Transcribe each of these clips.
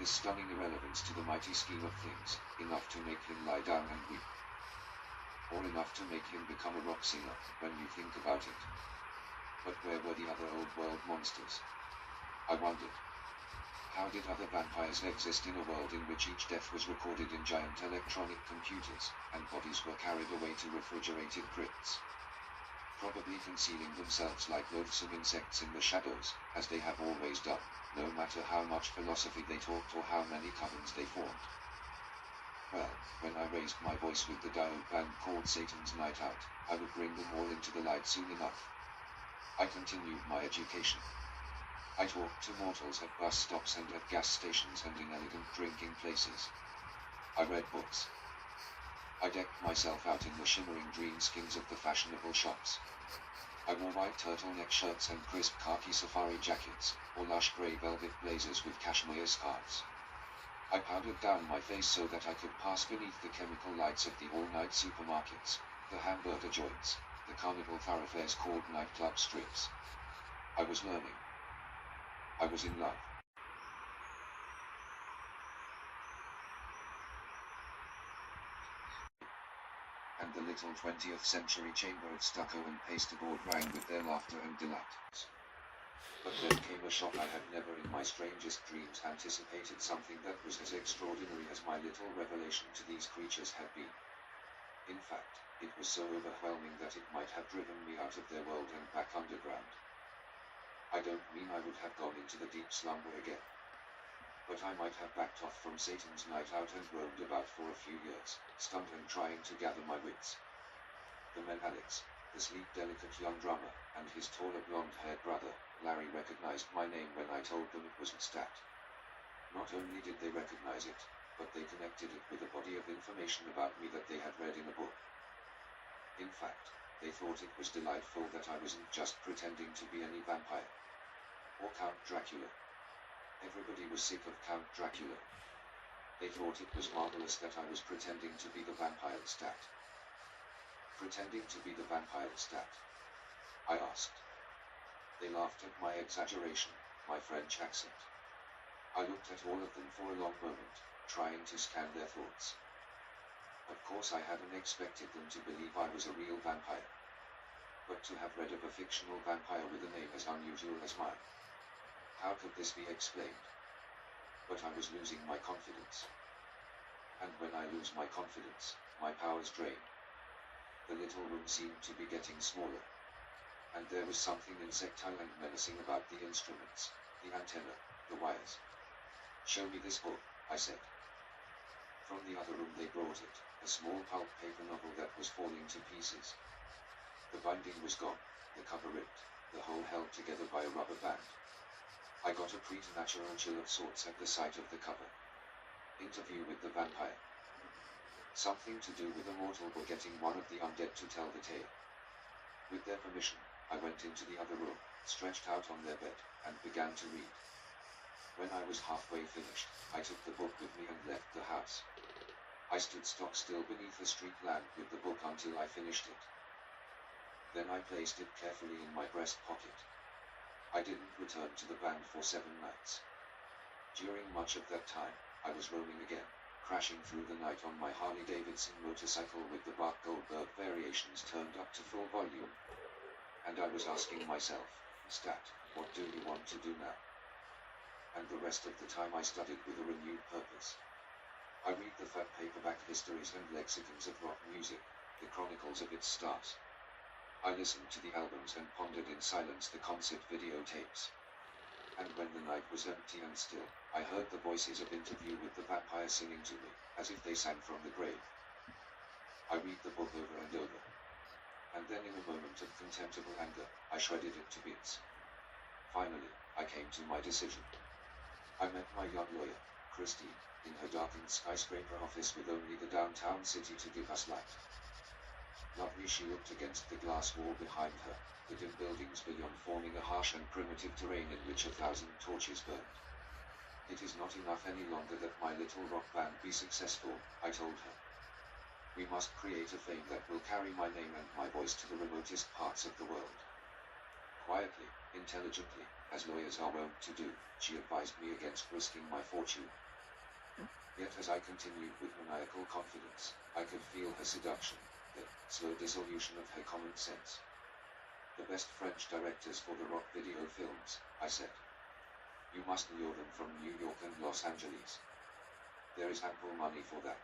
His stunning irrelevance to the mighty scheme of things, enough to make him lie down and weep. Or enough to make him become a rock singer, when you think about it. But where were the other old world monsters? I wondered. How did other vampires exist in a world in which each death was recorded in giant electronic computers, and bodies were carried away to refrigerated crypts? Probably concealing themselves like loathsome insects in the shadows, as they have always done, no matter how much philosophy they talked or how many covens they formed. Well, when I raised my voice with the diode band called Satan's Night Out, I would bring them all into the light soon enough. I continued my education. I talked to mortals at bus stops and at gas stations and in elegant drinking places. I read books. I decked myself out in the shimmering green skins of the fashionable shops. I wore white turtleneck shirts and crisp khaki safari jackets, or lush grey velvet blazers with cashmere scarves. I powdered down my face so that I could pass beneath the chemical lights of the all-night supermarkets, the hamburger joints, the carnival thoroughfares called nightclub strips. I was learning. I was in love. And the little 20th century chamber of stucco and pasteboard rang with their laughter and delight. But then came a shock. I had never in my strangest dreams anticipated something that was as extraordinary as my little revelation to these creatures had been. In fact, it was so overwhelming that it might have driven me out of their world and back underground. I don't mean I would have gone into the deep slumber again. But I might have backed off from Satan's Night Out and roamed about for a few years, stunned and trying to gather my wits. The men Alex, the sleek delicate young drummer, and his taller blonde-haired brother, Larry, recognized my name when I told them it was Lestat. Not only did they recognize it, but they connected it with a body of information about me that they had read in a book. In fact, they thought it was delightful that I wasn't just pretending to be any vampire. Or Count Dracula. Everybody was sick of Count Dracula. They thought it was marvelous that I was pretending to be the vampire Lestat. Pretending to be the vampire Lestat? I asked. They laughed at my exaggeration, my French accent. I looked at all of them for a long moment, trying to scan their thoughts. Of course I hadn't expected them to believe I was a real vampire. But to have read of a fictional vampire with a name as unusual as mine. How could this be explained? But I was losing my confidence. And when I lose my confidence, my powers drain. The little room seemed to be getting smaller. And there was something insectile and menacing about the instruments, the antenna, the wires. Show me this book, I said. From the other room they brought it, a small pulp paper novel that was falling to pieces. The binding was gone, the cover ripped, the whole held together by a rubber band. I got a preternatural chill of sorts at the sight of the cover. Interview with the vampire. Something to do with a mortal or getting one of the undead to tell the tale. With their permission, I went into the other room, stretched out on their bed, and began to read. When I was halfway finished, I took the book with me and left the house. I stood stock still beneath a street lamp with the book until I finished it. Then I placed it carefully in my breast pocket. I didn't return to the band for 7 nights. During much of that time, I was roaming again, crashing through the night on my Harley-Davidson motorcycle with the Bart Goldberg variations turned up to full volume. And I was asking myself, Stat, what do you want to do now? And the rest of the time I studied with a renewed purpose. I read the fat paperback histories and lexicons of rock music, the chronicles of its stars. I listened to the albums and pondered in silence the concert videotapes. And when the night was empty and still, I heard the voices of interview with the vampire singing to me, as if they sang from the grave. I read the book over and over. And then in a moment of contemptible anger, I shredded it to bits. Finally, I came to my decision. I met my young lawyer, Christine, in her darkened skyscraper office with only the downtown city to give us light. Lovely she looked against the glass wall behind her, the dim buildings beyond forming a harsh and primitive terrain in which 1,000 torches burned. It is not enough any longer that my little rock band be successful, I told her. We must create a fame that will carry my name and my voice to the remotest parts of the world. Quietly, intelligently, as lawyers are wont to do, she advised me against risking my fortune. Yet as I continued with maniacal confidence, I could feel her seduction, the slow dissolution of her common sense. The best French directors for the rock video films, I said. You must lure them from New York and Los Angeles. There is ample money for that.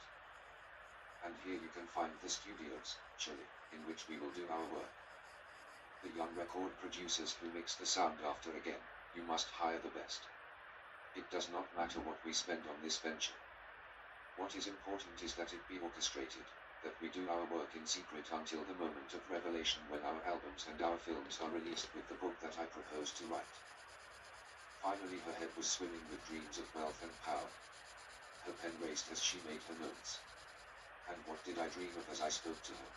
And here you can find the studios, Chile, in which we will do our work. The young record producers who mix the sound after again, you must hire the best. It does not matter what we spend on this venture. What is important is that it be orchestrated, that we do our work in secret until the moment of revelation when our albums and our films are released with the book that I propose to write. Finally her head was swimming with dreams of wealth and power. Her pen raced as she made her notes. And what did I dream of as I spoke to her?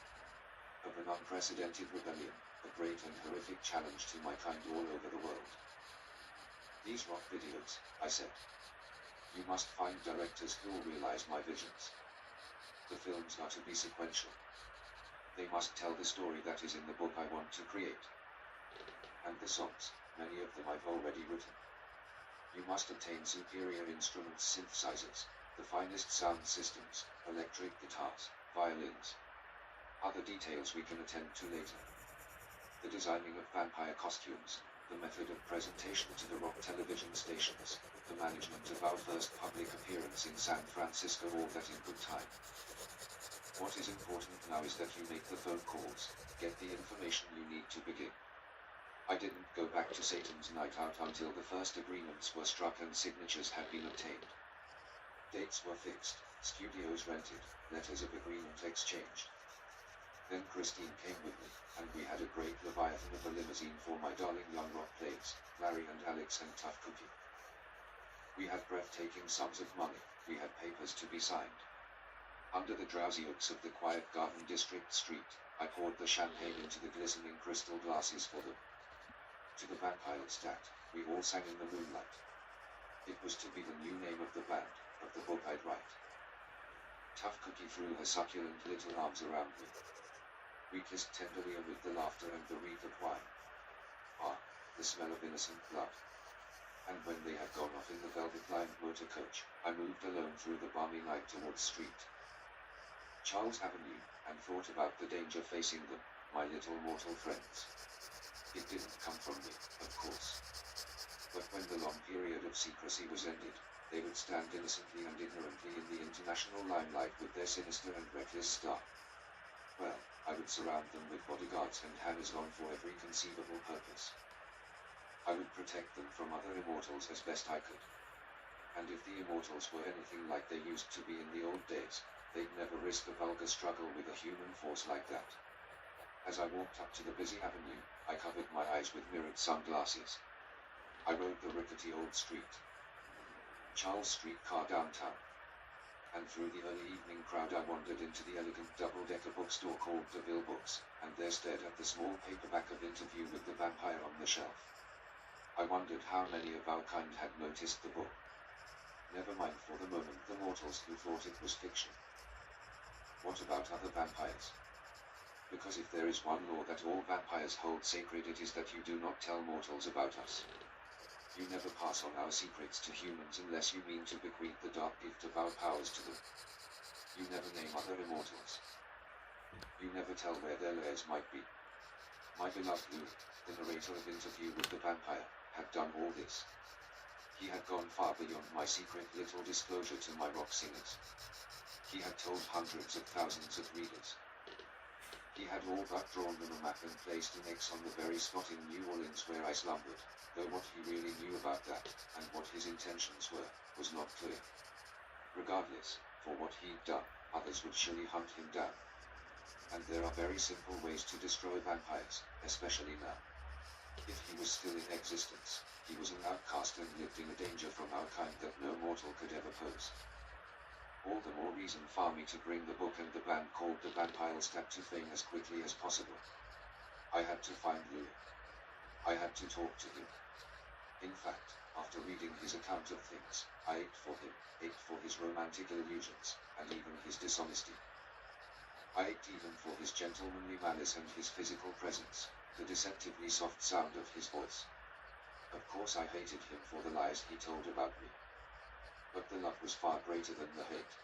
Of an unprecedented rebellion, a great and horrific challenge to my kind all over the world. These rock videos, I said. You must find directors who will realize my visions. The films are to be sequential. They must tell the story that is in the book I want to create. And the songs, many of them I've already written. You must obtain superior instruments, synthesizers, the finest sound systems, electric guitars, violins. Other details we can attend to later. The designing of vampire costumes, the method of presentation to the rock television stations, the management of our first public appearance in San Francisco, all that in good time. What is important now is that you make the phone calls, get the information you need to begin. I didn't go back to Satan's Night Out until the first agreements were struck and signatures had been obtained. Dates were fixed, studios rented, letters of agreement exchanged. Then Christine came with me, and we had a great leviathan of a limousine for my darling young rock plays, Larry and Alex and Tough Cookie. We had breathtaking sums of money, we had papers to be signed. Under the drowsy oaks of the quiet Garden District Street, I poured the champagne into the glistening crystal glasses for them. To the vampire Lestat, we all sang in the moonlight. It was to be the new name of the band, of the book I'd write. Tough Cookie threw her succulent little arms around me. We kissed tenderly amid the laughter and the wreath of wine. Ah, the smell of innocent blood. And when they had gone off in the velvet-lined motor coach, I moved alone through the balmy night towards Street Charles Avenue, and thought about the danger facing them, my little mortal friends. It didn't come from me, of course. But when the long period of secrecy was ended, they would stand innocently and ignorantly in the international limelight with their sinister and reckless star. Well, I would surround them with bodyguards and hangers-on for every conceivable purpose. I would protect them from other immortals as best I could. And if the immortals were anything like they used to be in the old days, they'd never risk a vulgar struggle with a human force like that. As I walked up to the busy avenue, I covered my eyes with mirrored sunglasses. I rode the rickety old street, Charles streetcar downtown. And through the early evening crowd I wandered into the elegant double-decker bookstore called DeVille Books, and there stared at the small paperback of Interview with the Vampire on the shelf. I wondered how many of our kind had noticed the book. Never mind for the moment the mortals who thought it was fiction. What about other vampires? Because if there is one law that all vampires hold sacred, it is that you do not tell mortals about us. You never pass on our secrets to humans unless you mean to bequeath the dark gift of our powers to them. You never name other immortals. You never tell where their lairs might be. My beloved Louis, the narrator of Interview with the Vampire, had done all this. He had gone far beyond my secret little disclosure to my rock singers. He had told hundreds of thousands of readers. He had all but drawn them a map and placed an X on the very spot in New Orleans where I slumbered, though what he really knew about that, and what his intentions were, was not clear. Regardless, for what he'd done, others would surely hunt him down. And there are very simple ways to destroy vampires, especially now. If he was still in existence, he was an outcast and lived in a danger from our kind that no mortal could ever pose. All the more reason for me to bring the book and the band called the Vampire Lestat to fame as quickly as possible. I had to find Louis. I had to talk to him. In fact, after reading his account of things, I ached for his romantic illusions, and even his dishonesty. I ached even for his gentlemanly manners and his physical presence, the deceptively soft sound of his voice. Of course I hated him for the lies he told about me. But the love was far greater than the hate.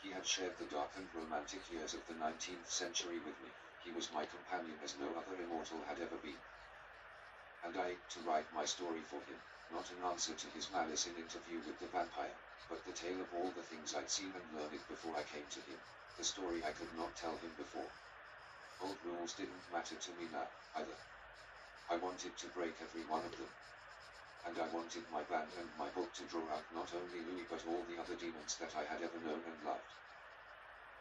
He had shared the dark and romantic years of the 19th century with me. He was my companion as no other immortal had ever been. And I ached to write my story for him, not an answer to his malice in Interview with the Vampire, but the tale of all the things I'd seen and learned before I came to him, the story I could not tell him before. Old rules didn't matter to me now, either. I wanted to break every one of them. And I wanted my band and my book to draw out not only Louis but all the other demons that I had ever known and loved.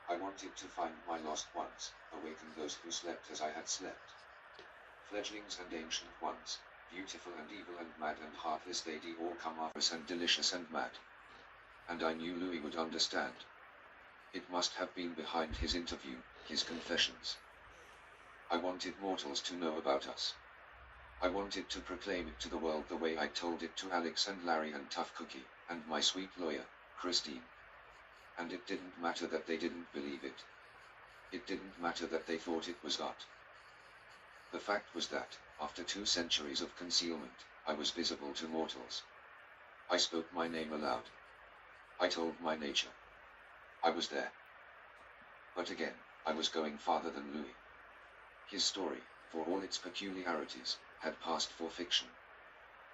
I wanted to find my lost ones, awaken those who slept as I had slept. Fledglings and ancient ones, beautiful and evil and mad and heartless, they'd all come after us, and delicious and mad. And I knew Louis would understand. It must have been behind his interview, his confessions. I wanted mortals to know about us. I wanted to proclaim it to the world the way I told it to Alex and Larry and Tough Cookie, and my sweet lawyer, Christine. And it didn't matter that they didn't believe it. It didn't matter that they thought it was art. The fact was that, after 2 centuries of concealment, I was visible to mortals. I spoke my name aloud. I told my nature. I was there. But again, I was going farther than Louis. His story, for all its peculiarities, had passed for fiction.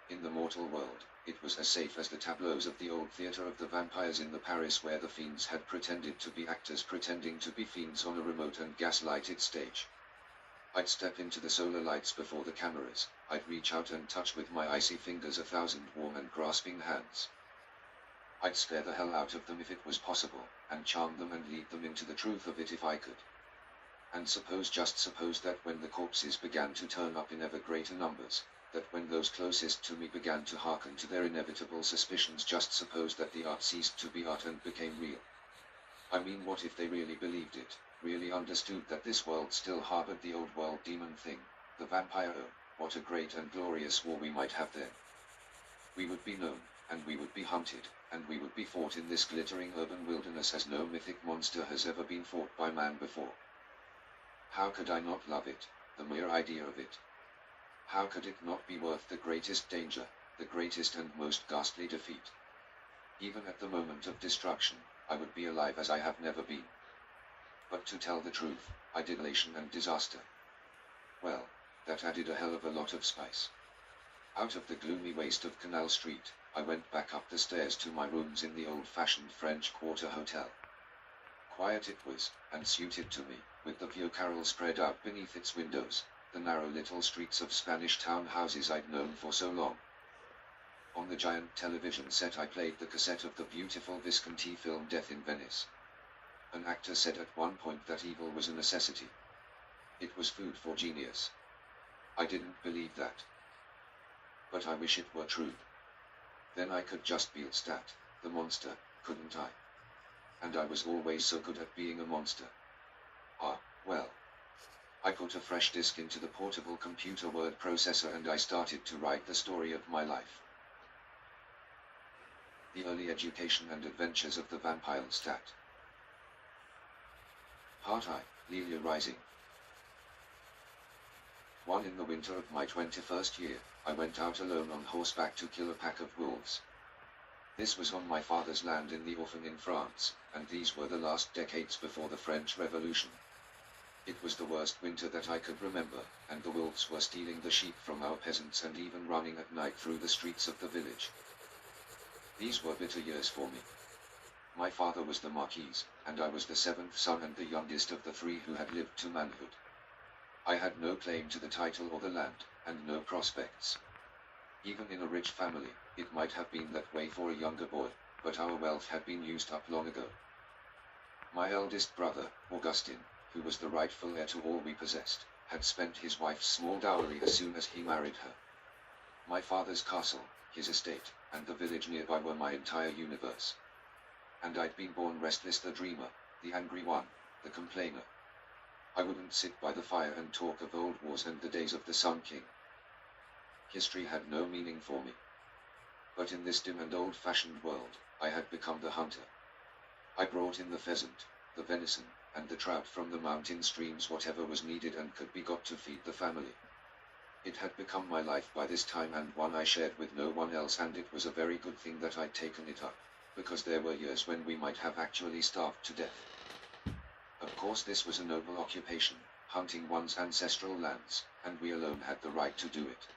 In the mortal world, it was as safe as the tableaus of the old theatre of the vampires in the Paris where the fiends had pretended to be actors pretending to be fiends on a remote and gas-lighted stage. I'd step into the solar lights before the cameras, I'd reach out and touch with my icy fingers 1,000 warm and grasping hands. I'd scare the hell out of them if it was possible, and charm them and lead them into the truth of it if I could. And just suppose that when the corpses began to turn up in ever greater numbers, that when those closest to me began to hearken to their inevitable suspicions, just suppose that the art ceased to be art and became real. I mean, what if they really believed it, really understood that this world still harbored the old world demon thing, the vampire? Oh, what a great and glorious war we might have then. We would be known, and we would be hunted, and we would be fought in this glittering urban wilderness as no mythic monster has ever been fought by man before. How could I not love it, the mere idea of it? How could it not be worth the greatest danger, the greatest and most ghastly defeat? Even at the moment of destruction, I would be alive as I have never been. But to tell the truth, I did elation and disaster. Well, that added a hell of a lot of spice. Out of the gloomy waste of Canal Street, I went back up the stairs to my rooms in the old-fashioned French Quarter Hotel. Quiet it was, and suited to me, with the Vieux Carrel spread out beneath its windows, the narrow little streets of Spanish townhouses I'd known for so long. On the giant television set I played the cassette of the beautiful Visconti film Death in Venice. An actor said at one point that evil was a necessity. It was food for genius. I didn't believe that. But I wish it were true. Then I could just be Lestat, the monster, couldn't I? And I was always so good at being a monster. Ah, well. I put a fresh disk into the portable computer word processor and I started to write the story of my life. The early education and adventures of the vampire Lestat. Part I, Lelia Rising. 1. In the winter of my 21st year, I went out alone on horseback to kill a pack of wolves. This was on my father's land in the Orphan in France, and these were the last decades before the French Revolution. It was the worst winter that I could remember, and the wolves were stealing the sheep from our peasants and even running at night through the streets of the village. These were bitter years for me. My father was the Marquis, and I was the 7th son and the youngest of the 3 who had lived to manhood. I had no claim to the title or the land, and no prospects. Even in a rich family, it might have been that way for a younger boy, but our wealth had been used up long ago. My eldest brother, Augustin, who was the rightful heir to all we possessed, had spent his wife's small dowry as soon as he married her. My father's castle, his estate, and the village nearby were my entire universe. And I'd been born restless, the dreamer, the angry one, the complainer. I wouldn't sit by the fire and talk of old wars and the days of the Sun King. History had no meaning for me. But in this dim and old-fashioned world, I had become the hunter. I brought in the pheasant, the venison, and the trout from the mountain streams, whatever was needed and could be got to feed the family. It had become my life by this time, and one I shared with no one else, and it was a very good thing that I'd taken it up. because there were years when we might have actually starved to death. Of course this was a noble occupation, hunting one's ancestral lands, and we alone had the right to do it.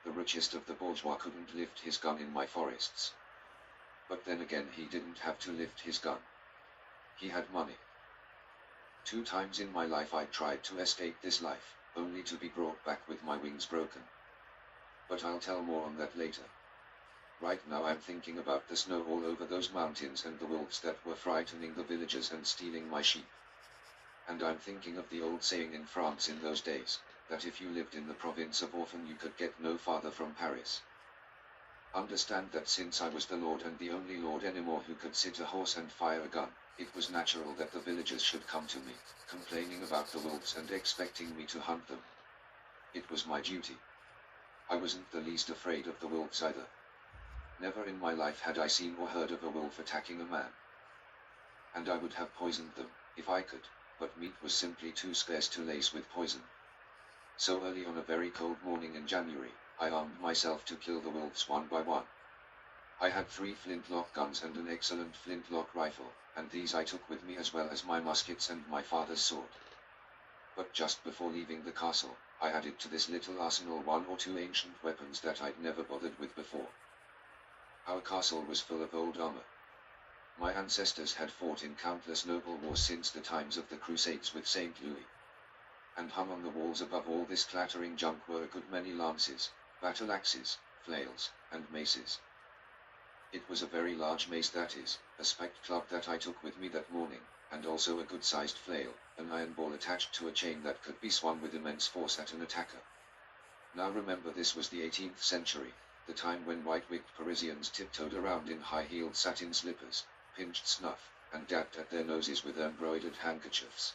The richest of the bourgeois couldn't lift his gun in my forests. But then again he didn't have to lift his gun. He had money. 2 times in my life I tried to escape this life, only to be brought back with my wings broken. But I'll tell more on that later. Right now I'm thinking about the snow all over those mountains and the wolves that were frightening the villagers and stealing my sheep. And I'm thinking of the old saying in France in those days, that if you lived in the province of Orphan you could get no farther from Paris. Understand that since I was the lord and the only lord anymore who could sit a horse and fire a gun, it was natural that the villagers should come to me, complaining about the wolves and expecting me to hunt them. It was my duty. I wasn't the least afraid of the wolves either. Never in my life had I seen or heard of a wolf attacking a man. And I would have poisoned them, if I could, but meat was simply too scarce to lace with poison. So early on a very cold morning in January, I armed myself to kill the wolves one by one. I had 3 flintlock guns and an excellent flintlock rifle, and these I took with me as well as my muskets and my father's sword. But just before leaving the castle, I added to this little arsenal 1 or 2 ancient weapons that I'd never bothered with before. Our castle was full of old armor. My ancestors had fought in countless noble wars since the times of the Crusades with St. Louis. And hung on the walls above all this clattering junk were a good many lances, battle axes, flails, and maces. It was a very large mace, that is, a spiked club that I took with me that morning, and also a good-sized flail, an iron ball attached to a chain that could be swung with immense force at an attacker. Now remember, this was the 18th century, the time when white-wigged Parisians tiptoed around in high-heeled satin slippers, pinched snuff, and dabbed at their noses with embroidered handkerchiefs.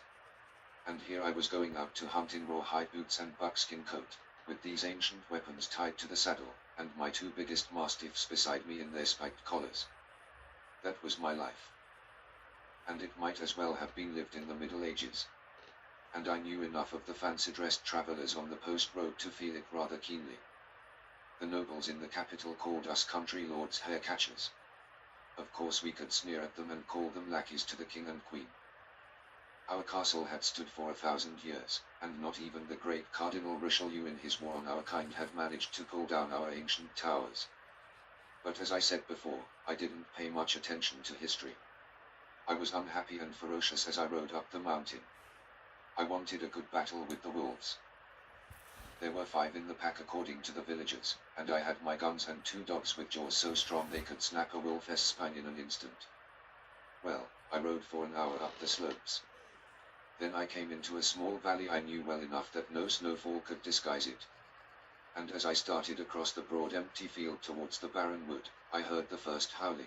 And here I was going out to hunt in rawhide boots and buckskin coat, with these ancient weapons tied to the saddle, and my 2 biggest mastiffs beside me in their spiked collars. That was my life. And it might as well have been lived in the Middle Ages. And I knew enough of the fancy-dressed travelers on the post road to feel it rather keenly. The nobles in the capital called us country lords hair-catchers. Of course we could sneer at them and call them lackeys to the king and queen. Our castle had stood for 1,000 years, and not even the great Cardinal Richelieu in his war on our kind had managed to pull down our ancient towers. But as I said before, I didn't pay much attention to history. I was unhappy and ferocious as I rode up the mountain. I wanted a good battle with the wolves. There were 5 in the pack according to the villagers, and I had my guns and 2 dogs with jaws so strong they could snap a wolf's spine in an instant. Well, I rode for an hour up the slopes. Then I came into a small valley I knew well enough that no snowfall could disguise it. And as I started across the broad empty field towards the barren wood, I heard the first howling.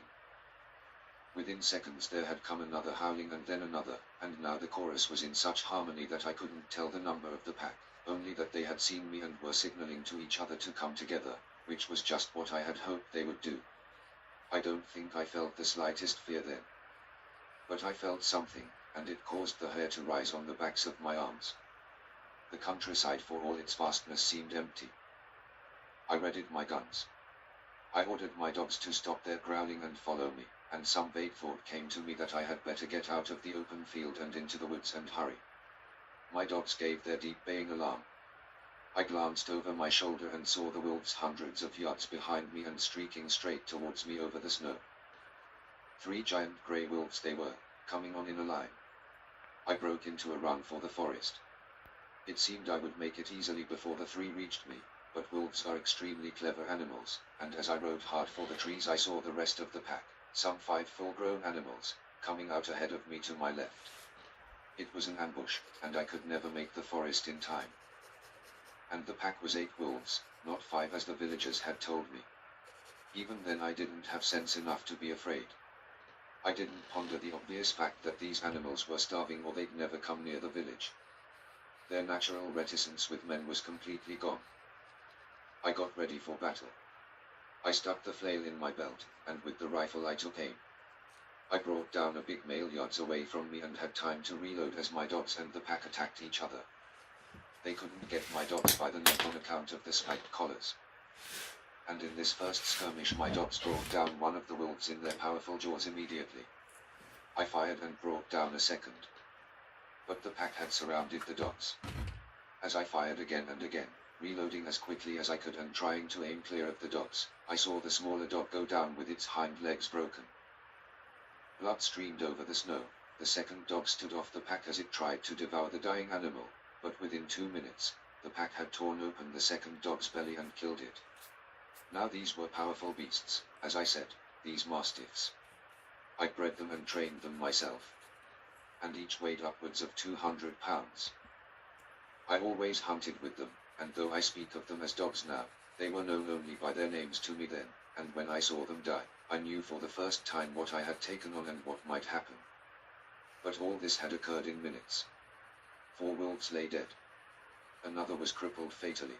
Within seconds there had come another howling and then another, and now the chorus was in such harmony that I couldn't tell the number of the pack, only that they had seen me and were signaling to each other to come together, which was just what I had hoped they would do. I don't think I felt the slightest fear then. But I felt something, and it caused the hair to rise on the backs of my arms. The countryside for all its vastness seemed empty. I readied my guns. I ordered my dogs to stop their growling and follow me, and some vague thought came to me that I had better get out of the open field and into the woods and hurry. My dogs gave their deep baying alarm. I glanced over my shoulder and saw the wolves hundreds of yards behind me and streaking straight towards me over the snow. 3 giant grey wolves they were, coming on in a line. I broke into a run for the forest. It seemed I would make it easily before the 3 reached me, but wolves are extremely clever animals, and as I rode hard for the trees I saw the rest of the pack, some 5 full-grown animals, coming out ahead of me to my left. It was an ambush, and I could never make the forest in time. And the pack was 8 wolves, not 5 as the villagers had told me. Even then I didn't have sense enough to be afraid. I didn't ponder the obvious fact that these animals were starving or they'd never come near the village. Their natural reticence with men was completely gone. I got ready for battle. I stuck the flail in my belt, and with the rifle I took aim. I brought down a big male yards away from me and had time to reload as my dogs and the pack attacked each other. They couldn't get my dogs by the neck on account of the spiked collars. and in this first skirmish my dogs brought down one of the wolves in their powerful jaws immediately. I fired and brought down a second. But the pack had surrounded the dogs. As I fired again and again, reloading as quickly as I could and trying to aim clear of the dogs, I saw the smaller dog go down with its hind legs broken. Blood streamed over the snow. The second dog stood off the pack as it tried to devour the dying animal, but within 2 minutes, the pack had torn open the second dog's belly and killed it. Now these were powerful beasts, as I said, these mastiffs. I bred them and trained them myself, and each weighed upwards of 200 pounds. I always hunted with them, and though I speak of them as dogs now, they were known only by their names to me then, and when I saw them die, I knew for the first time what I had taken on and what might happen. But all this had occurred in minutes. 4 wolves lay dead. Another was crippled fatally.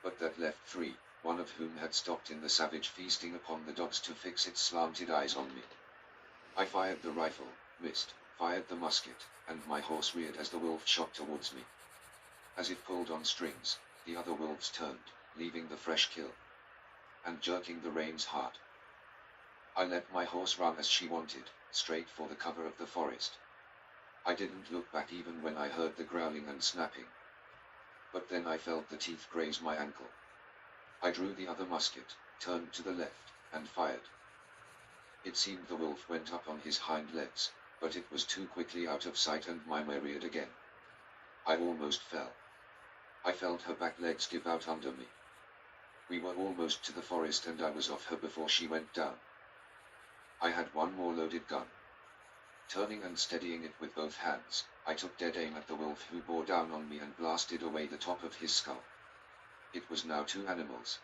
But that left 3, one of whom had stopped in the savage feasting upon the dogs to fix its slanted eyes on me. I fired the rifle, missed, fired the musket, and my horse reared as the wolf shot towards me. As it pulled on strings, the other wolves turned, leaving the fresh kill, and jerking the reins hard. I let my horse run as she wanted, straight for the cover of the forest. I didn't look back even when I heard the growling and snapping. But then I felt the teeth graze my ankle. I drew the other musket, turned to the left, and fired. It seemed the wolf went up on his hind legs, but it was too quickly out of sight and my mare reared again. I almost fell. I felt her back legs give out under me. We were almost to the forest and I was off her before she went down. I had one more loaded gun. Turning and steadying it with both hands, I took dead aim at the wolf who bore down on me and blasted away the top of his skull. It was now 2 animals.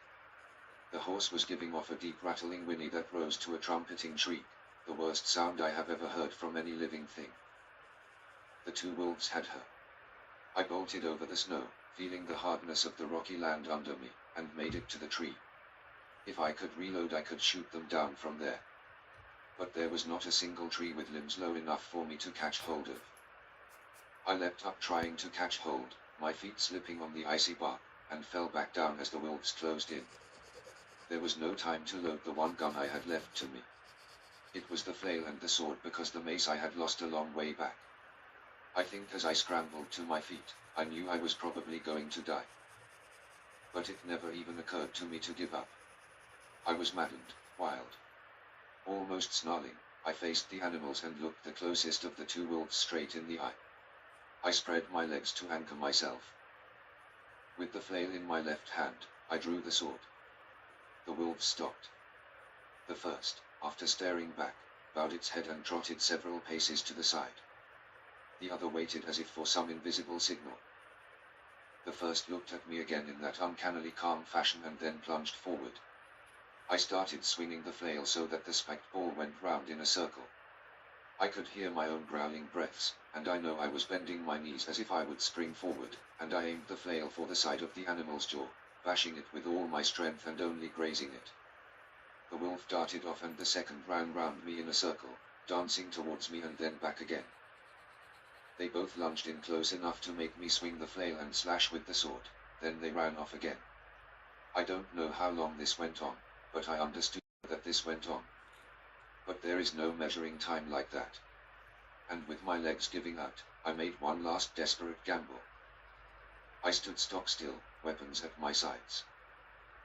The horse was giving off a deep rattling whinny that rose to a trumpeting shriek, the worst sound I have ever heard from any living thing. The 2 wolves had her. I bolted over the snow, feeling the hardness of the rocky land under me, and made it to the tree. If I could reload I could shoot them down from there. But there was not a single tree with limbs low enough for me to catch hold of. I leapt up trying to catch hold, my feet slipping on the icy bark, and fell back down as the wolves closed in. There was no time to load the one gun I had left to me. It was the flail and the sword because the mace I had lost a long way back. I think as I scrambled to my feet, I knew I was probably going to die. But it never even occurred to me to give up. I was maddened, wild. Almost snarling, I faced the animals and looked the closest of the 2 wolves straight in the eye. I spread my legs to anchor myself. With the flail in my left hand, I drew the sword. The wolves stopped. The first, after staring back, bowed its head and trotted several paces to the side. The other waited as if for some invisible signal. The first looked at me again in that uncannily calm fashion and then plunged forward. I started swinging the flail so that the spiked ball went round in a circle. I could hear my own growling breaths, and I know I was bending my knees as if I would spring forward, and I aimed the flail for the side of the animal's jaw, bashing it with all my strength and only grazing it. The wolf darted off and the second ran round me in a circle, dancing towards me and then back again. They both lunged in close enough to make me swing the flail and slash with the sword, then they ran off again. I don't know how long this went on, but I understood that this went on. But there is no measuring time like that. And with my legs giving out, I made one last desperate gamble. I stood stock still, weapons at my sides.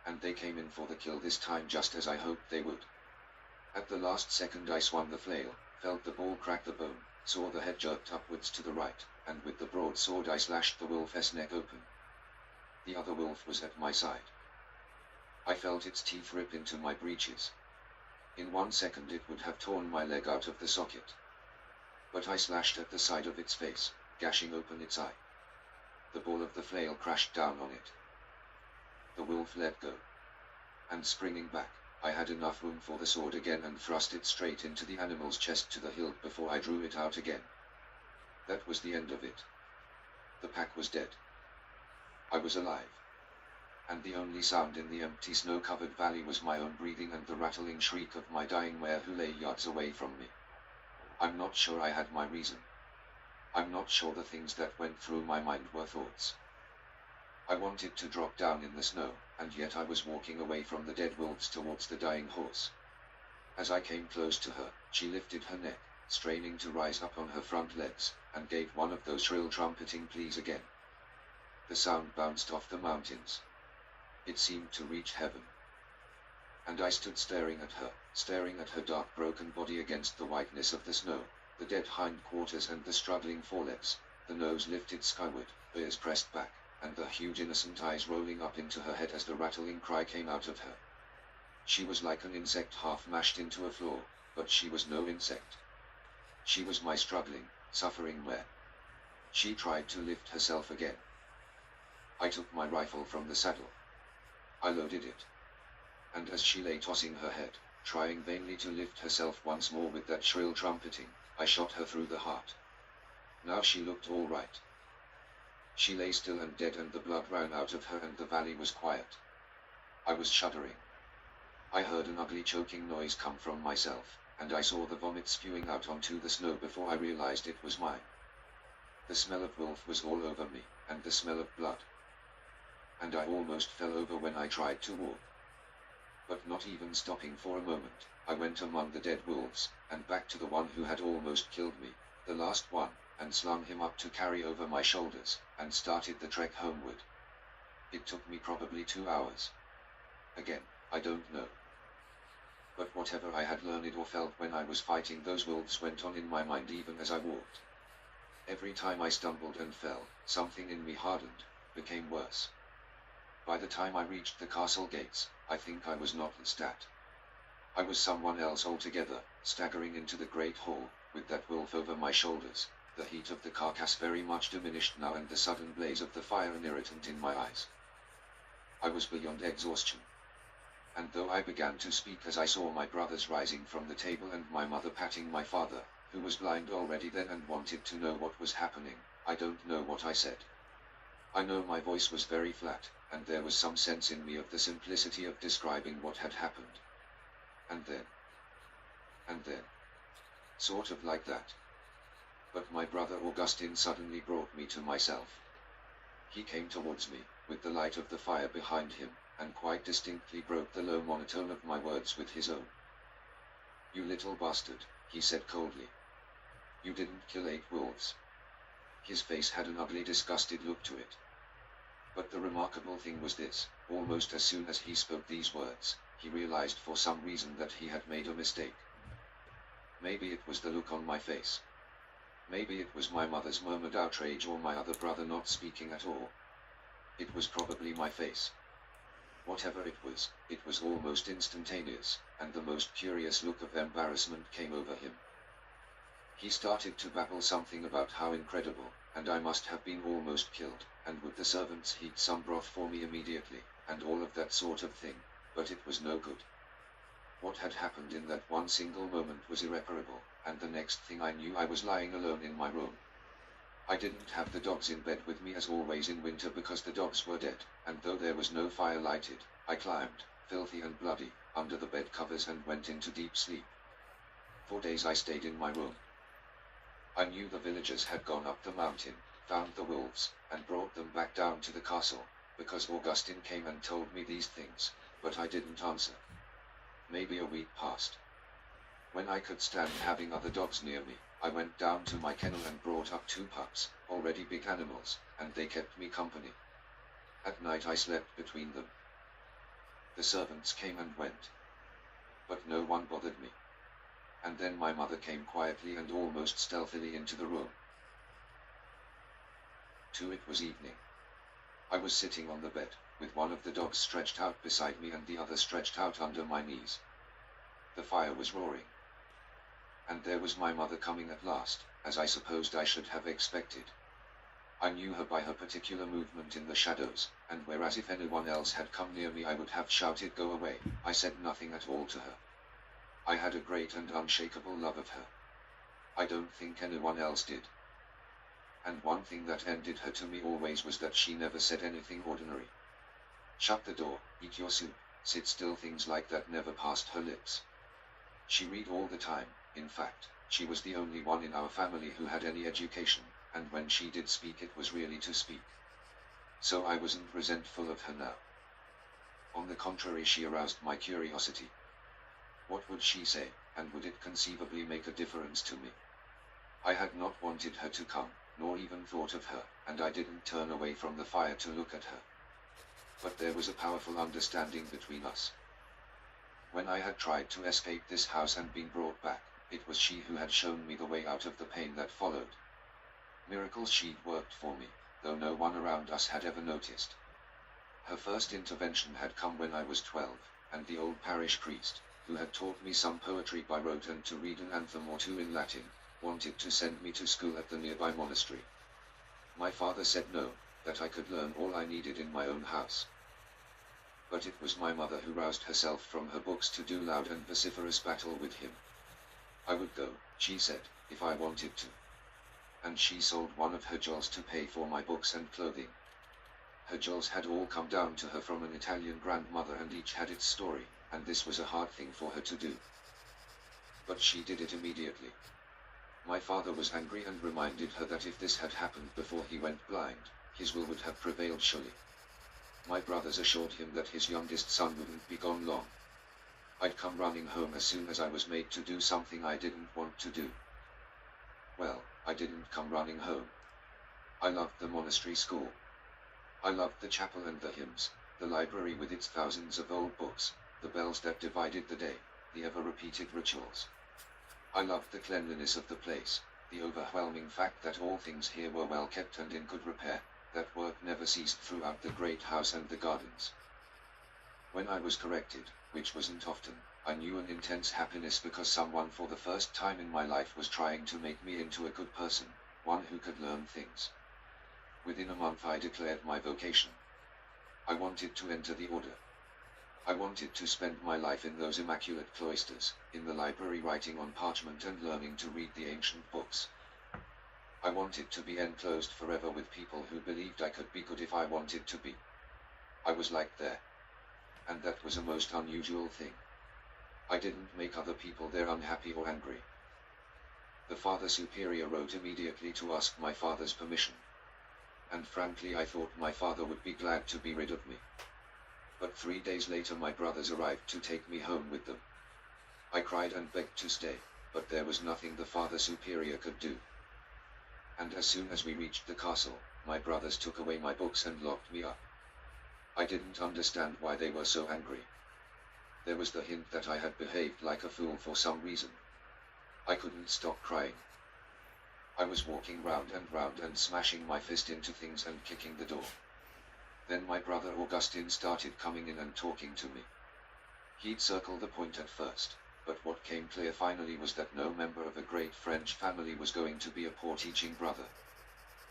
And they came in for the kill this time just as I hoped they would. At the last second I swung the flail, felt the ball crack the bone, saw the head jerked upwards to the right, and with the broadsword I slashed the wolf's neck open. The other wolf was at my side. I felt its teeth rip into my breeches. In 1 second it would have torn my leg out of the socket. But I slashed at the side of its face, gashing open its eye. The ball of the flail crashed down on it. The wolf let go. And springing back, I had enough room for the sword again and thrust it straight into the animal's chest to the hilt before I drew it out again. That was the end of it. The pack was dead. I was alive. And the only sound in the empty snow-covered valley was my own breathing and the rattling shriek of my dying mare who lay yards away from me. I'm not sure I had my reason. I'm not sure the things that went through my mind were thoughts. I wanted to drop down in the snow, and yet I was walking away from the dead wolves towards the dying horse. As I came close to her, she lifted her neck, straining to rise up on her front legs, and gave one of those shrill trumpeting pleas again. The sound bounced off the mountains. It seemed to reach heaven. And I stood staring at her dark broken body against the whiteness of the snow, the dead hindquarters and the struggling forelegs, the nose lifted skyward, ears pressed back, and the huge innocent eyes rolling up into her head as the rattling cry came out of her. She was like an insect half mashed into a floor, but she was no insect. She was my struggling, suffering mare. She tried to lift herself again. I took my rifle from the saddle. I loaded it. And as she lay tossing her head, trying vainly to lift herself once more with that shrill trumpeting, I shot her through the heart. Now she looked all right. She lay still and dead, and the blood ran out of her, and the valley was quiet. I was shuddering. I heard an ugly choking noise come from myself, and I saw the vomit spewing out onto the snow before I realized it was mine. The smell of wolf was all over me, and the smell of blood. And I almost fell over when I tried to walk. But not even stopping for a moment, I went among the dead wolves, and back to the one who had almost killed me, the last one, and slung him up to carry over my shoulders, and started the trek homeward. It took me probably 2 hours. Again, I don't know. But whatever I had learned or felt when I was fighting those wolves went on in my mind even as I walked. Every time I stumbled and fell, something in me hardened, became worse. By the time I reached the castle gates, I think I was not Lestat. I was someone else altogether, staggering into the great hall, with that wolf over my shoulders, the heat of the carcass very much diminished now, and the sudden blaze of the fire an irritant in my eyes. I was beyond exhaustion. And though I began to speak as I saw my brothers rising from the table and my mother patting my father, who was blind already then and wanted to know what was happening, I don't know what I said. I know my voice was very flat, and there was some sense in me of the simplicity of describing what had happened. And then. Sort of like that. But my brother Augustin suddenly brought me to myself. He came towards me, with the light of the fire behind him, and quite distinctly broke the low monotone of my words with his own. "You little bastard," he said coldly. "You didn't kill 8 wolves." His face had an ugly, disgusted look to it. But the remarkable thing was this: almost as soon as he spoke these words, he realized for some reason that he had made a mistake. Maybe it was the look on my face. Maybe it was my mother's murmured outrage, or my other brother not speaking at all. It was probably my face. Whatever it was almost instantaneous, and the most curious look of embarrassment came over him. He started to babble something about how incredible, and I must have been almost killed, and would the servants heat some broth for me immediately, and all of that sort of thing, but it was no good. What had happened in that one single moment was irreparable, and the next thing I knew I was lying alone in my room. I didn't have the dogs in bed with me as always in winter because the dogs were dead, and though there was no fire lighted, I climbed, filthy and bloody, under the bed covers and went into deep sleep. For days I stayed in my room. I knew the villagers had gone up the mountain, found the wolves, and brought them back down to the castle, because Augustin came and told me these things, but I didn't answer. Maybe a week passed. When I could stand having other dogs near me, I went down to my kennel and brought up 2 pups, already big animals, and they kept me company. At night I slept between them. The servants came and went. But no one bothered me. And then my mother came quietly and almost stealthily into the room. It was evening. I was sitting on the bed, with one of the dogs stretched out beside me and the other stretched out under my knees. The fire was roaring. And there was my mother coming at last, as I supposed I should have expected. I knew her by her particular movement in the shadows, and whereas if anyone else had come near me I would have shouted "Go away," I said nothing at all to her. I had a great and unshakable love of her. I don't think anyone else did. And one thing that endeared her to me always was that she never said anything ordinary. Shut the door, eat your soup, sit still, things like that never passed her lips. She read all the time. In fact, she was the only one in our family who had any education, and when she did speak it was really to speak. So I wasn't resentful of her now. On the contrary, she aroused my curiosity. What would she say, and would it conceivably make a difference to me? I had not wanted her to come, nor even thought of her, and I didn't turn away from the fire to look at her. But there was a powerful understanding between us. When I had tried to escape this house and been brought back, it was she who had shown me the way out of the pain that followed. Miracles, she'd worked for me, though no one around us had ever noticed. Her first intervention had come when I was 12, and the old parish priest, who had taught me some poetry by rote and to read an anthem or two in Latin, wanted to send me to school at the nearby monastery. My father said no, that I could learn all I needed in my own house. But it was my mother who roused herself from her books to do loud and vociferous battle with him. I would go, she said, if I wanted to. And she sold one of her jewels to pay for my books and clothing. Her jewels had all come down to her from an Italian grandmother, and each had its story, and this was a hard thing for her to do. But she did it immediately. My father was angry and reminded her that if this had happened before he went blind, his will would have prevailed surely. My brothers assured him that his youngest son wouldn't be gone long. I'd come running home as soon as I was made to do something I didn't want to do. Well, I didn't come running home. I loved the monastery school. I loved the chapel and the hymns, the library with its thousands of old books, the bells that divided the day, the ever-repeated rituals. I loved the cleanliness of the place, the overwhelming fact that all things here were well kept and in good repair, that work never ceased throughout the great house and the gardens. When I was corrected, which wasn't often, I knew an intense happiness because someone for the first time in my life was trying to make me into a good person, one who could learn things. Within a month I declared my vocation. I wanted to enter the order. I wanted to spend my life in those immaculate cloisters, in the library writing on parchment and learning to read the ancient books. I wanted to be enclosed forever with people who believed I could be good if I wanted to be. I was liked there. And that was a most unusual thing. I didn't make other people there unhappy or angry. The Father Superior wrote immediately to ask my father's permission. And frankly I thought my father would be glad to be rid of me. But 3 days later my brothers arrived to take me home with them. I cried and begged to stay, but there was nothing the Father Superior could do. And as soon as we reached the castle, my brothers took away my books and locked me up. I didn't understand why they were so angry. There was the hint that I had behaved like a fool for some reason. I couldn't stop crying. I was walking round and smashing my fist into things and kicking the door. Then my brother Augustin started coming in and talking to me. He'd circled the point at first, but what came clear finally was that no member of a great French family was going to be a poor teaching brother.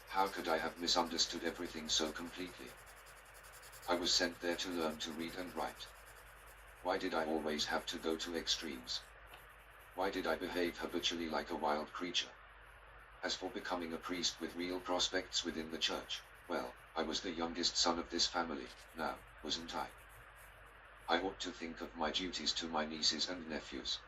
How could I have misunderstood everything so completely? I was sent there to learn to read and write. Why did I always have to go to extremes? Why did I behave habitually like a wild creature? As for becoming a priest with real prospects within the church, well, I was the youngest son of this family, now, wasn't I? I ought to think of my duties to my nieces and nephews.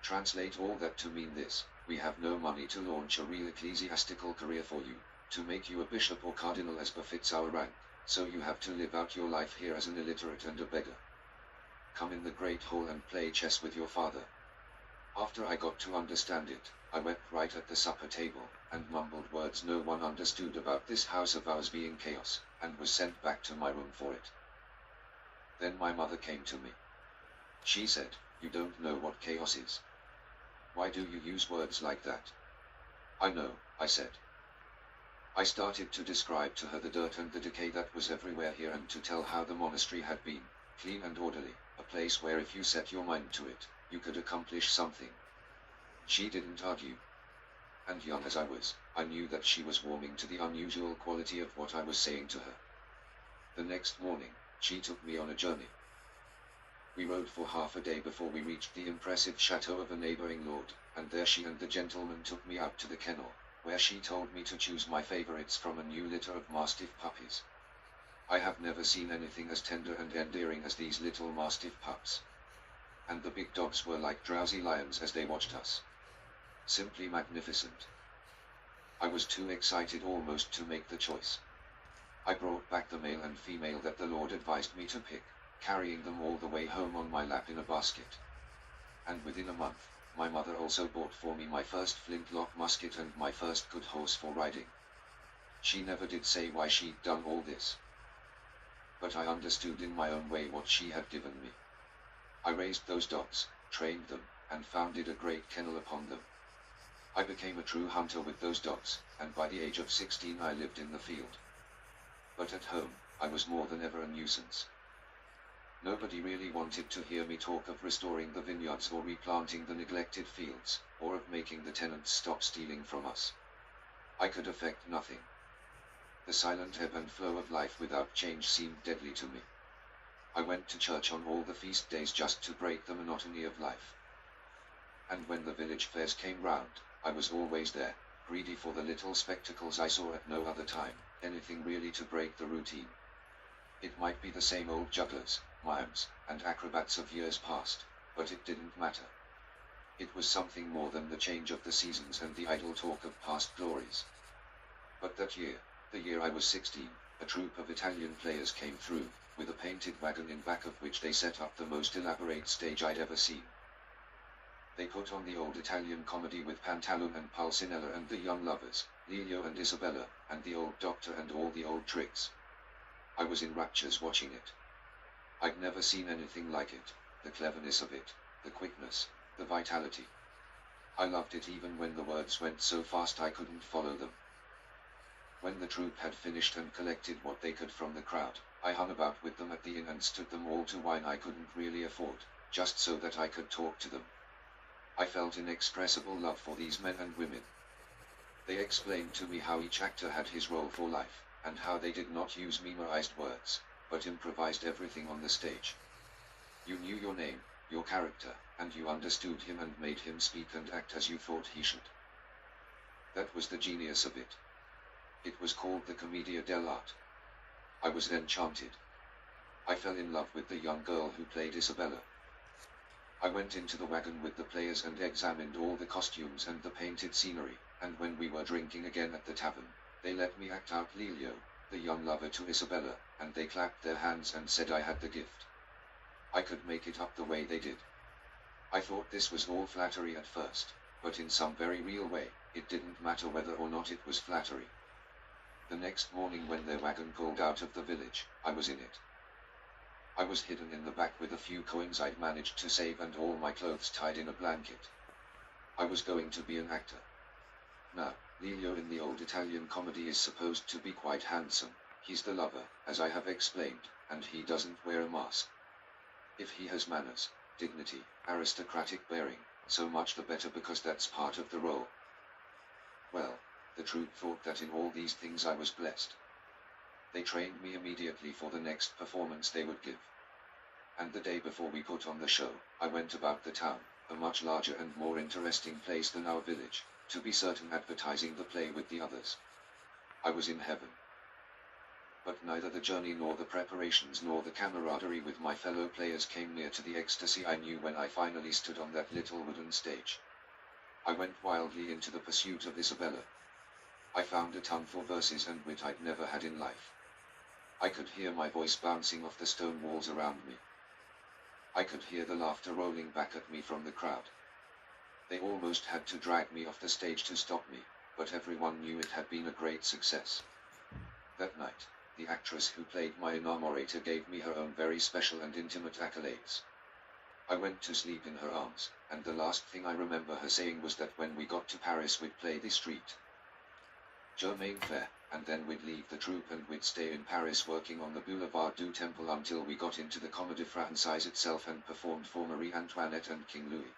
Translate all that to mean this: we have no money to launch a real ecclesiastical career for you, to make you a bishop or cardinal as befits our rank, so you have to live out your life here as an illiterate and a beggar. Come in the great hall and play chess with your father. After I got to understand it, I wept right at the supper table, and mumbled words no one understood about this house of ours being chaos, and was sent back to my room for it. Then my mother came to me. She said, "You don't know what chaos is. Why do you use words like that?" "I know," I said. I started to describe to her the dirt and the decay that was everywhere here, and to tell how the monastery had been, clean and orderly, a place where if you set your mind to it, you could accomplish something. She didn't argue. And young as I was, I knew that she was warming to the unusual quality of what I was saying to her. The next morning, she took me on a journey. We rode for half a day before we reached the impressive chateau of a neighboring lord, and there she and the gentleman took me out to the kennel, where she told me to choose my favorites from a new litter of mastiff puppies. I have never seen anything as tender and endearing as these little mastiff pups. And the big dogs were like drowsy lions as they watched us. Simply magnificent. I was too excited almost to make the choice. I brought back the male and female that the Lord advised me to pick, carrying them all the way home on my lap in a basket. And within a month, my mother also bought for me my first flintlock musket and my first good horse for riding. She never did say why she'd done all this, but I understood in my own way what she had given me. I raised those dogs, trained them, and founded a great kennel upon them. I became a true hunter with those dogs, and by the age of 16 I lived in the field. But at home, I was more than ever a nuisance. Nobody really wanted to hear me talk of restoring the vineyards or replanting the neglected fields, or of making the tenants stop stealing from us. I could affect nothing. The silent ebb and flow of life without change seemed deadly to me. I went to church on all the feast days just to break the monotony of life. And when the village fairs came round, I was always there, greedy for the little spectacles I saw at no other time, anything really to break the routine. It might be the same old jugglers, mimes, and acrobats of years past, but it didn't matter. It was something more than the change of the seasons and the idle talk of past glories. But that year, the year I was 16, a troupe of Italian players came through, with a painted wagon in back of which they set up the most elaborate stage I'd ever seen. They put on the old Italian comedy with Pantalone and Pulcinella and the young lovers, Lelio and Isabella, and the old doctor and all the old tricks. I was in raptures watching it. I'd never seen anything like it, the cleverness of it, the quickness, the vitality. I loved it even when the words went so fast I couldn't follow them. When the troupe had finished and collected what they could from the crowd, I hung about with them at the inn and stood them all to wine I couldn't really afford, just so that I could talk to them. I felt inexpressible love for these men and women. They explained to me how each actor had his role for life, and how they did not use memorized words, but improvised everything on the stage. You knew your name, your character, and you understood him and made him speak and act as you thought he should. That was the genius of it. It was called the Commedia dell'arte. I was enchanted. I fell in love with the young girl who played Isabella. I went into the wagon with the players and examined all the costumes and the painted scenery, and when we were drinking again at the tavern, they let me act out Lelio, the young lover to Isabella, and they clapped their hands and said I had the gift. I could make it up the way they did. I thought this was all flattery at first, but in some very real way, it didn't matter whether or not it was flattery. The next morning when their wagon pulled out of the village, I was in it. I was hidden in the back with a few coins I'd managed to save and all my clothes tied in a blanket. I was going to be an actor. Now, Lelio in the old Italian comedy is supposed to be quite handsome. He's the lover, as I have explained, and he doesn't wear a mask. If he has manners, dignity, aristocratic bearing, so much the better because that's part of the role. Well, the troupe thought that in all these things I was blessed. They trained me immediately for the next performance they would give. And the day before we put on the show, I went about the town, a much larger and more interesting place than our village, to be certain advertising the play with the others. I was in heaven. But neither the journey nor the preparations nor the camaraderie with my fellow players came near to the ecstasy I knew when I finally stood on that little wooden stage. I went wildly into the pursuit of Isabella. I found a tongue for verses and wit I'd never had in life. I could hear my voice bouncing off the stone walls around me. I could hear the laughter rolling back at me from the crowd. They almost had to drag me off the stage to stop me, but everyone knew it had been a great success. That night, the actress who played my inamorator gave me her own very special and intimate accolades. I went to sleep in her arms, and the last thing I remember her saying was that when we got to Paris we'd play the street Germain Fair, and then we'd leave the troupe and we'd stay in Paris working on the Boulevard du Temple until we got into the Comédie Française itself and performed for Marie Antoinette and King Louis.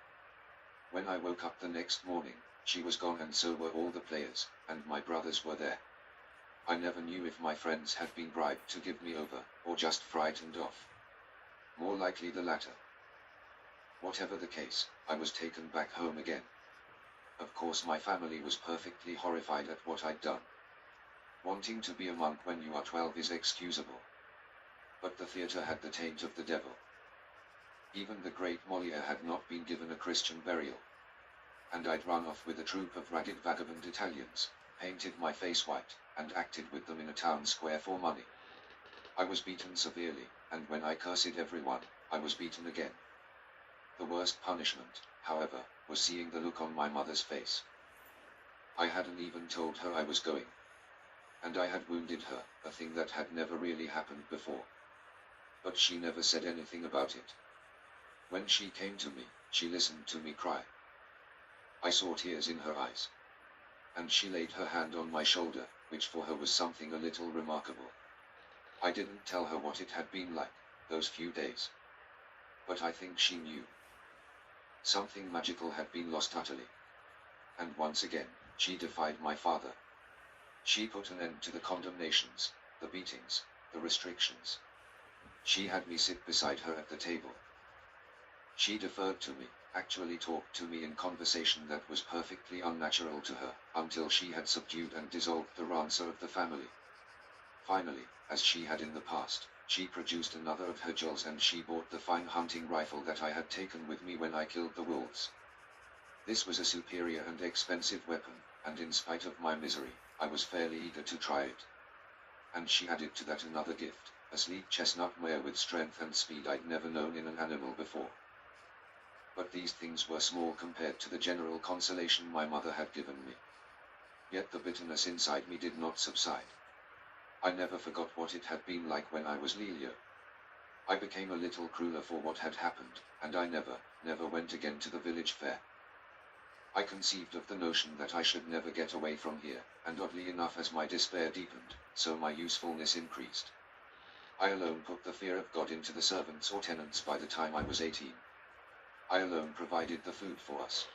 When I woke up the next morning, she was gone and so were all the players, and my brothers were there. I never knew if my friends had been bribed to give me over, or just frightened off. More likely the latter. Whatever the case, I was taken back home again. Of course my family was perfectly horrified at what I'd done. Wanting to be a monk when you are 12 is excusable. But the theatre had the taint of the devil. Even the great Molière had not been given a Christian burial. And I'd run off with a troupe of ragged vagabond Italians, painted my face white, and acted with them in a town square for money. I was beaten severely, and when I cursed everyone, I was beaten again. The worst punishment, however, was seeing the look on my mother's face. I hadn't even told her I was going. And I had wounded her, a thing that had never really happened before. But she never said anything about it. When she came to me, she listened to me cry. I saw tears in her eyes. And she laid her hand on my shoulder, which for her was something a little remarkable. I didn't tell her what it had been like, those few days. But I think she knew. Something magical had been lost utterly. And once again, she defied my father. She put an end to the condemnations, the beatings, the restrictions. She had me sit beside her at the table. She deferred to me, actually talked to me in conversation that was perfectly unnatural to her, until she had subdued and dissolved the rancor of the family. Finally, as she had in the past, she produced another of her jewels and she bought the fine hunting rifle that I had taken with me when I killed the wolves. This was a superior and expensive weapon, and in spite of my misery, I was fairly eager to try it. And she added to that another gift, a sleek chestnut mare with strength and speed I'd never known in an animal before. But these things were small compared to the general consolation my mother had given me. Yet the bitterness inside me did not subside. I never forgot what it had been like when I was Lelio. I became a little crueler for what had happened, and I never went again to the village fair. I conceived of the notion that I should never get away from here, and oddly enough as my despair deepened, so my usefulness increased. I alone put the fear of God into the servants or tenants by the time I was 18. I alone provided the food for us.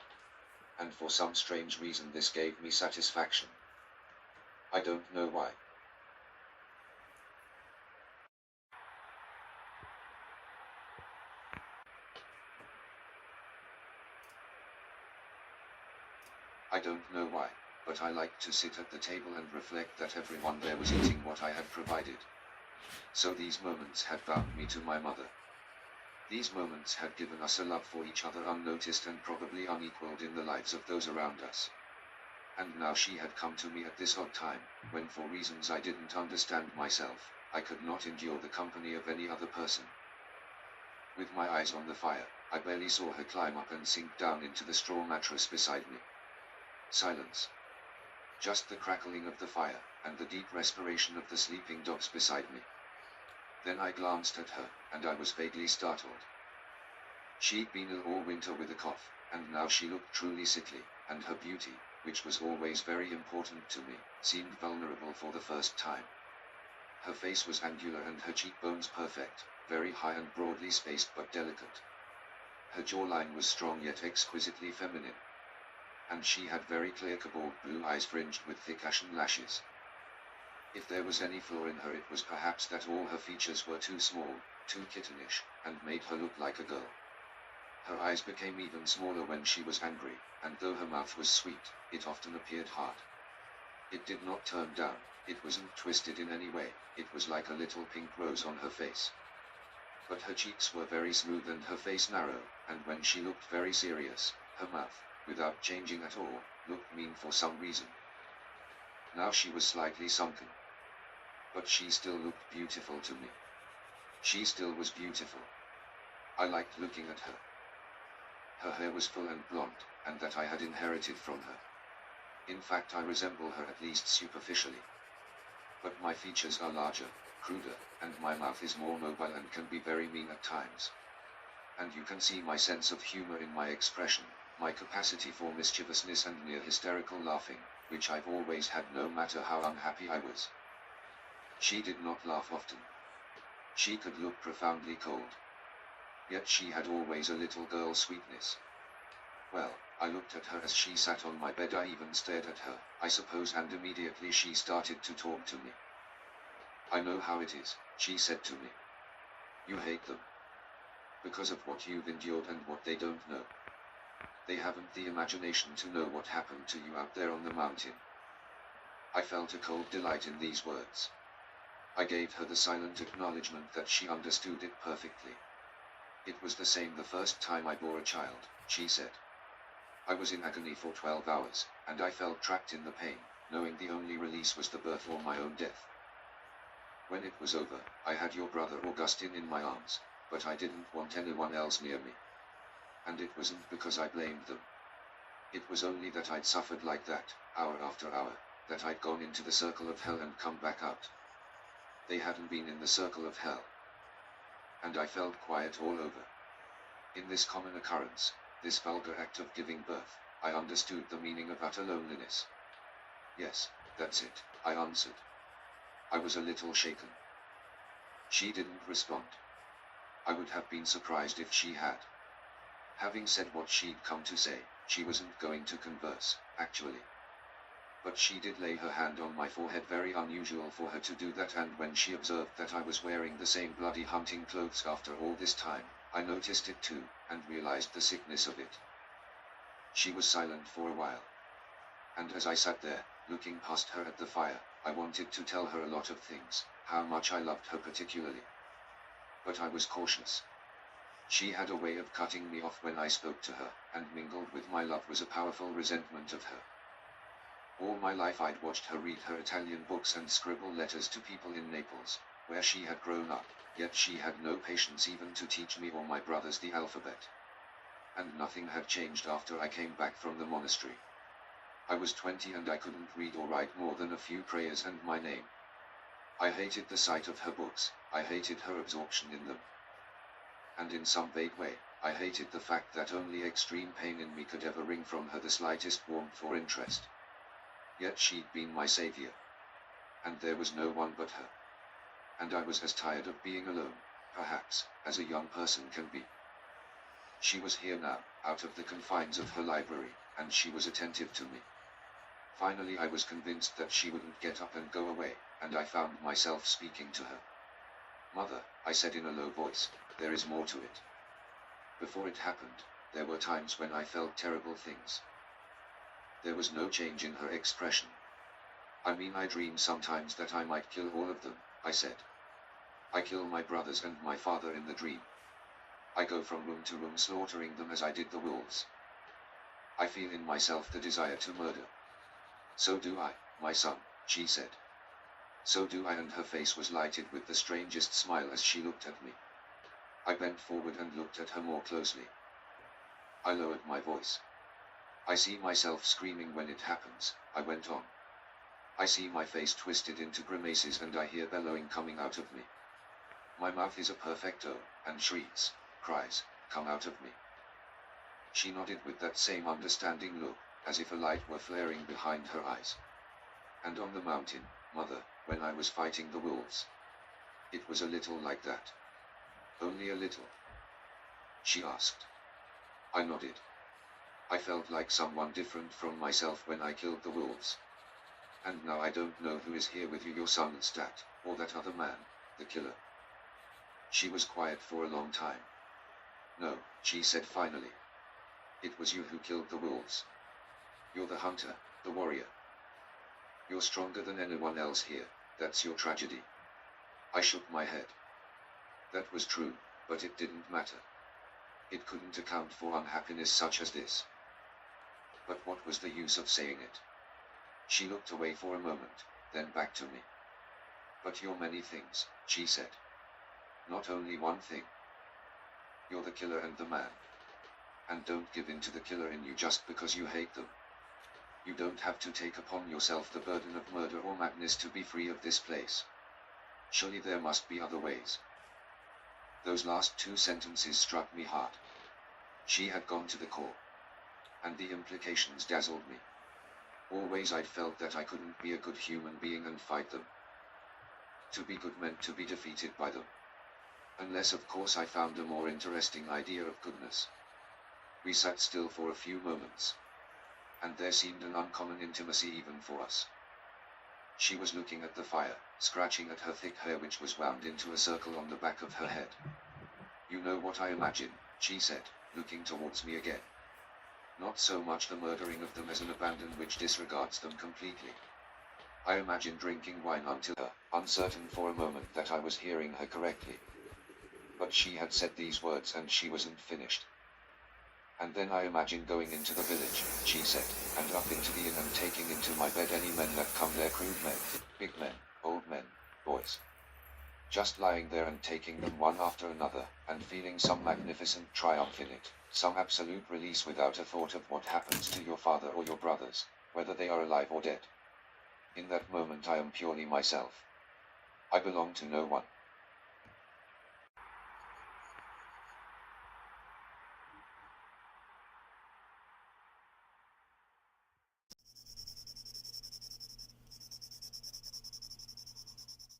And for some strange reason this gave me satisfaction. I don't know why. I don't know why, but I liked to sit at the table and reflect that everyone there was eating what I had provided. So these moments had bound me to my mother. These moments had given us a love for each other unnoticed and probably unequaled in the lives of those around us. And now she had come to me at this odd time, when for reasons I didn't understand myself, I could not endure the company of any other person. With my eyes on the fire, I barely saw her climb up and sink down into the straw mattress beside me. Silence. Just the crackling of the fire, and the deep respiration of the sleeping dogs beside me. Then I glanced at her, and I was vaguely startled. She'd been ill all winter with a cough, and now she looked truly sickly, and her beauty, which was always very important to me, seemed vulnerable for the first time. Her face was angular and her cheekbones perfect, very high and broadly spaced but delicate. Her jawline was strong yet exquisitely feminine. And she had very clear cobalt blue eyes fringed with thick ashen lashes. If there was any flaw in her it was perhaps that all her features were too small, too kittenish, and made her look like a girl. Her eyes became even smaller when she was angry, and though her mouth was sweet, it often appeared hard. It did not turn down, it wasn't twisted in any way, it was like a little pink rose on her face. But her cheeks were very smooth and her face narrow, and when she looked very serious, her mouth, without changing at all, looked mean for some reason. Now she was slightly sunken. But she still looked beautiful to me. She still was beautiful. I liked looking at her. Her hair was full and blonde, and that I had inherited from her. In fact, I resemble her at least superficially. But my features are larger, cruder, and my mouth is more mobile and can be very mean at times. And you can see my sense of humor in my expression, my capacity for mischievousness and near hysterical laughing, which I've always had no matter how unhappy I was. She did not laugh often. She could look profoundly cold. Yet she had always a little girl sweetness. Well, I looked at her as she sat on my bed. I even stared at her, I suppose, and immediately she started to talk to me. I know how it is, she said to me. You hate them. Because of what you've endured and what they don't know. They haven't the imagination to know what happened to you out there on the mountain. I felt a cold delight in these words. I gave her the silent acknowledgement that she understood it perfectly. It was the same the first time I bore a child, she said. I was in agony for 12 hours, and I felt trapped in the pain, knowing the only release was the birth or my own death. When it was over, I had your brother Augustine in my arms, but I didn't want anyone else near me. And it wasn't because I blamed them. It was only that I'd suffered like that, hour after hour, that I'd gone into the circle of hell and come back out. They hadn't been in the circle of hell. And I felt quiet all over. In this common occurrence, this vulgar act of giving birth, I understood the meaning of utter loneliness. Yes, that's it, I answered. I was a little shaken. She didn't respond. I would have been surprised if she had. Having said what she'd come to say, she wasn't going to converse, actually. But she did lay her hand on my forehead, very unusual for her to do that, and when she observed that I was wearing the same bloody hunting clothes after all this time, I noticed it too, and realized the sickness of it. She was silent for a while. And as I sat there, looking past her at the fire, I wanted to tell her a lot of things, how much I loved her particularly. But I was cautious. She had a way of cutting me off when I spoke to her, and mingled with my love was a powerful resentment of her. All my life I'd watched her read her Italian books and scribble letters to people in Naples, where she had grown up, yet she had no patience even to teach me or my brothers the alphabet. And nothing had changed after I came back from the monastery. I was 20 and I couldn't read or write more than a few prayers and my name. I hated the sight of her books, I hated her absorption in them. And in some vague way, I hated the fact that only extreme pain in me could ever wring from her the slightest warmth or interest. Yet she'd been my savior. And there was no one but her. And I was as tired of being alone, perhaps, as a young person can be. She was here now, out of the confines of her library, and she was attentive to me. Finally I was convinced that she wouldn't get up and go away, and I found myself speaking to her. "Mother," I said in a low voice, "there is more to it." Before it happened, there were times when I felt terrible things. There was no change in her expression. "I mean, I dream sometimes that I might kill all of them," I said. "I kill my brothers and my father in the dream. I go from room to room slaughtering them as I did the wolves. I feel in myself the desire to murder." "So do I, my son," she said. "So do I," and her face was lighted with the strangest smile as she looked at me. I bent forward and looked at her more closely. I lowered my voice. "I see myself screaming when it happens," I went on. "I see my face twisted into grimaces and I hear bellowing coming out of me. My mouth is a perfect O, and shrieks, cries, come out of me." She nodded with that same understanding look, as if a light were flaring behind her eyes. "And on the mountain, Mother, when I was fighting the wolves. It was a little like that." "Only a little?" she asked. I nodded. I felt like someone different from myself when I killed the wolves. "And now I don't know who is here with you, your son Lestat, or that other man, the killer." She was quiet for a long time. "No," she said finally. "It was you who killed the wolves. You're the hunter, the warrior. You're stronger than anyone else here, that's your tragedy." I shook my head. That was true, but it didn't matter. It couldn't account for unhappiness such as this. But what was the use of saying it? She looked away for a moment, then back to me. "But you're many things," she said. "Not only one thing. You're the killer and the man. And don't give in to the killer in you just because you hate them. You don't have to take upon yourself the burden of murder or madness to be free of this place. Surely there must be other ways." Those last two sentences struck me hard. She had gone to the core. And the implications dazzled me. Always I'd felt that I couldn't be a good human being and fight them. To be good meant to be defeated by them. Unless of course I found a more interesting idea of goodness. We sat still for a few moments. And there seemed an uncommon intimacy even for us. She was looking at the fire, scratching at her thick hair which was wound into a circle on the back of her head. "You know what I imagine," she said, looking towards me again. "Not so much the murdering of them as an abandon which disregards them completely. I imagine drinking wine until uncertain for a moment that I was hearing her correctly. But she had said these words and she wasn't finished. And then I imagine going into the village, she said, and up into the inn and taking into my bed any men that come there, crude men, big men, old men, boys. Just lying there and taking them one after another, and feeling some magnificent triumph in it, some absolute release without a thought of what happens to your father or your brothers, whether they are alive or dead. In that moment I am purely myself. I belong to no one.